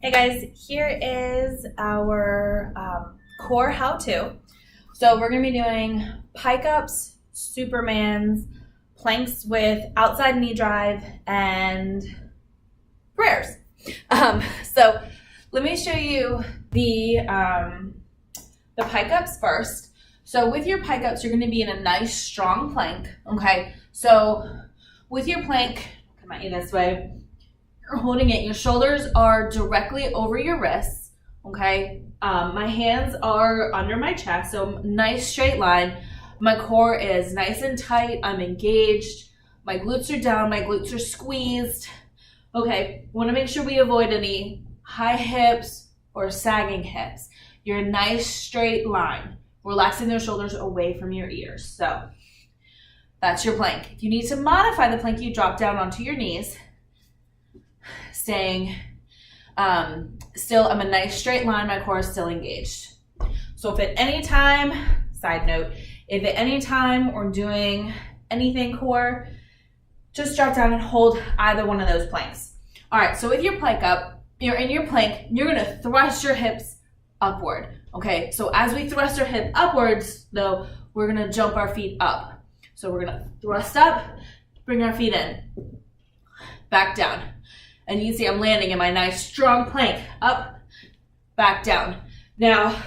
Hey guys, here is our core how-to. So we're going to be doing pike ups, supermans, planks with outside knee drive, and prayers. So let me show you the pike ups first. So with your pike ups, you're going to be in a nice strong plank. Okay, so with your plank, come at you this way. You're holding it. Your shoulders are directly over your wrists. Okay, my hands are under my chest, so nice straight line. My core is nice and tight. I'm engaged. My glutes are down. My glutes are squeezed. Okay, want to make sure we avoid any high hips or sagging hips. You're a nice straight line, relaxing those shoulders away from your ears. So that's your plank. If you need to modify the plank, you drop down onto your knees, staying still. I'm a nice straight line. My core is still engaged. So if at any time, side note, if at any time we're doing anything core, just drop down and hold either one of those planks. All right, so with your plank up, you're in your plank, you're gonna thrust your hips upward. Okay, so as we thrust our hip upwards, though, we're gonna jump our feet up. So we're gonna thrust up, bring our feet in, back down. And you can see I'm landing in my nice strong plank, up, back down. Now,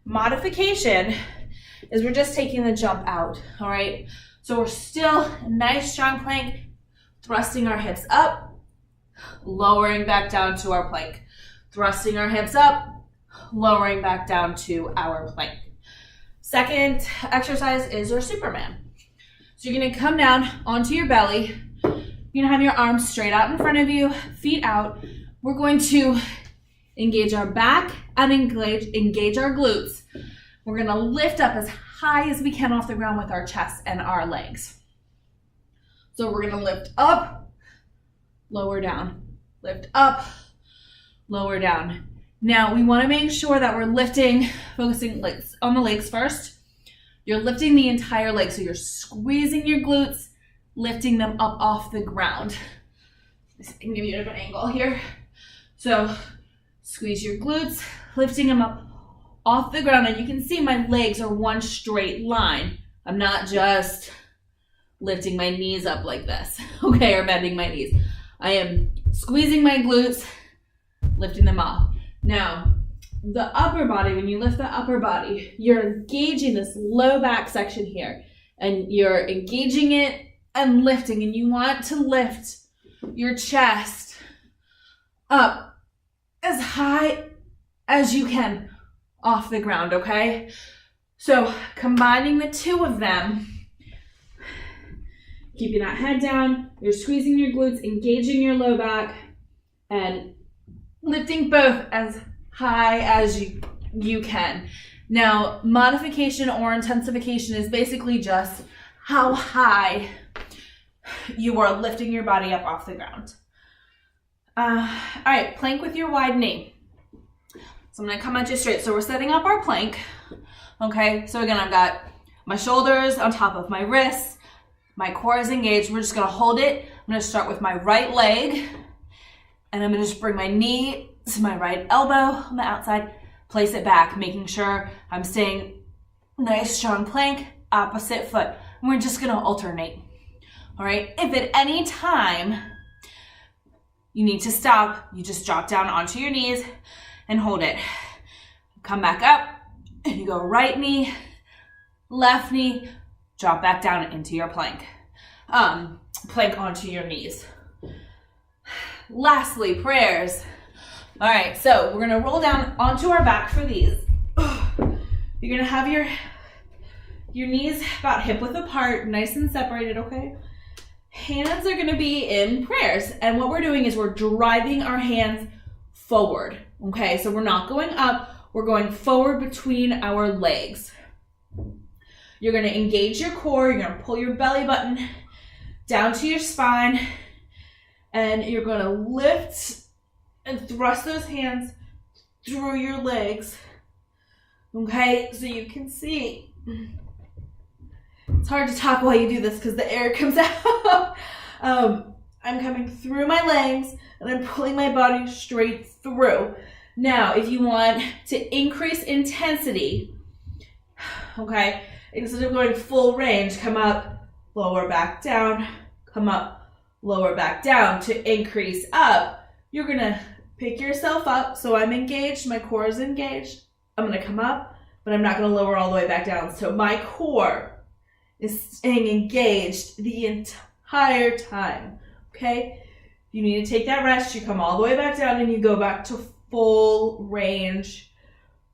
modification is we're just taking the jump out, all right? So we're still a nice strong plank, thrusting our hips up, lowering back down to our plank. Thrusting our hips up, lowering back down to our plank. Second exercise is our Superman. So you're gonna come down onto your belly. You're gonna have your arms straight out in front of you, feet out. We're going to engage our back and engage our glutes. We're gonna lift up as high as we can off the ground with our chest and our legs. So we're gonna lift up, lower down, lift up, lower down. Now we wanna make sure that we're lifting, focusing on the legs first. You're lifting the entire leg, so you're squeezing your glutes, lifting them up off the ground. I can give you a different angle here. So squeeze your glutes, lifting them up off the ground, and you can see my legs are one straight line. I'm not just lifting my knees up like this, okay, or bending my knees. I am squeezing my glutes, lifting them up. Now, the upper body, when you lift the upper body, you're engaging this low back section here, and you're engaging it and lifting, and you want to lift your chest up as high as you can off the ground, okay? So combining the two of them, keeping that head down, you're squeezing your glutes, engaging your low back, and lifting both as high as you can. Now, modification or intensification is basically just how high you are lifting your body up off the ground. All right, plank with your wide knee. So I'm gonna come at you straight. So we're setting up our plank. Okay, so again, I've got my shoulders on top of my wrists. My core is engaged. We're just gonna hold it. I'm gonna start with my right leg, and I'm gonna just bring my knee to my right elbow on the outside, place it back, making sure I'm staying nice, strong plank, opposite foot. And we're just gonna alternate. All right, if at any time you need to stop, you just drop down onto your knees and hold it. Come back up, and you go right knee, left knee, drop back down into your plank. Plank onto your knees. Lastly, prayers. All right, so we're gonna roll down onto our back for these. You're gonna have your knees about hip width apart, nice and separated, okay? Hands are gonna be in prayers, and what we're doing is we're driving our hands forward, okay? So we're not going up, we're going forward between our legs. You're gonna engage your core, you're gonna pull your belly button down to your spine, and you're gonna lift and thrust those hands through your legs, okay? So you can see. It's hard to talk while you do this because the air comes out. I'm coming through my legs and I'm pulling my body straight through. Now, if you want to increase intensity, okay, instead of going full range, come up, lower, back down, come up, lower, back down. To increase up, you're gonna pick yourself up. So I'm engaged, my core is engaged. I'm gonna come up, but I'm not gonna lower all the way back down. So my core is staying engaged the entire time, okay? You need to take that rest, you come all the way back down and you go back to full range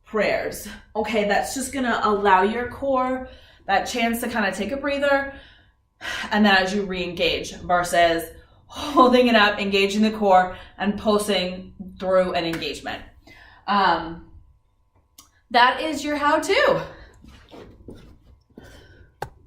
prayers. Okay, that's just gonna allow your core that chance to kind of take a breather, and then as you re-engage versus holding it up, engaging the core, and pulsing through an engagement. That is your how-to.